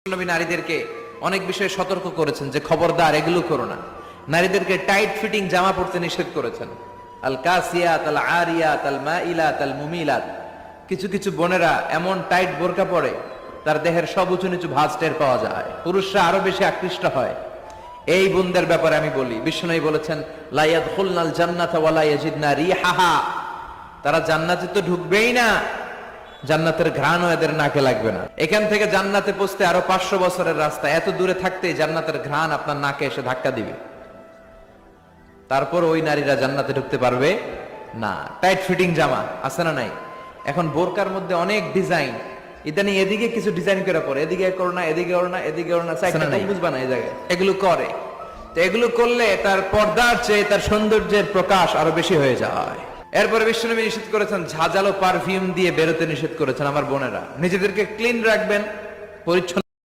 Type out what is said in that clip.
নবী নারীদেরকে অনেক বিষয়ে সতর্ক করেছেন যে খবরদার এগুলো করো না। নারীদেরকে টাইট ফিটিং জামা পরতে নিষেধ করেছেন। আল কাসিয়াত আল আরিয়াত আল মাইলাত আল মুমিলাত। কিছু কিছু বোনেরা এমন টাইট বোরকা পরে তার দেহের সব উঁচু নিচু ভাঁজ টের পাওয়া যায়, পুরুষরা আরো বেশি আকৃষ্ট হয়। এই বোনদের ব্যাপারে আমি বলি, বিশ্বনবী বলেছেন লা ইয়াদখুলনাল জান্নাতা ওয়া লা ইয়াজিদনা রিহাহা। তারা জান্নাতে তো ঢুকবেই না, জান্নাতের ঘ্রাণও এদের নাকে লাগবে না। এখান থেকে জান্নাতে পৌঁছতে আরো 500 বছরের রাস্তা, এত দূরে থাকতেই জান্নাতের ঘ্রাণ আপনার নাকে এসে ধাক্কা দিবে। তারপর ওই নারীরা জান্নাতে ঢুকতে পারবে না। টাইট ফিটিং জামা আছে না নাই? এখন বোরকার মধ্যে অনেক ডিজাইন, ইদানিং এদিকে কিছু ডিজাইন করে পরে, এদিকে করো না, এদিকে করো না, এদিকে করো না, বুঝবা না এই জায়গায় এগুলো করে। তো এগুলো করলে তার পর্দার চেয়ে তার সৌন্দর্যের প্রকাশ আরো বেশি হয়ে যায়। এরপরে বিশ্বনবী নিষেধ করেছেন ঝাঁঝালো পারফিউম দিয়ে বেরোতে নিষেধ করেছেন। আমার বোনেরা নিজেদেরকে ক্লিন রাখবেন, পরিচ্ছন্ন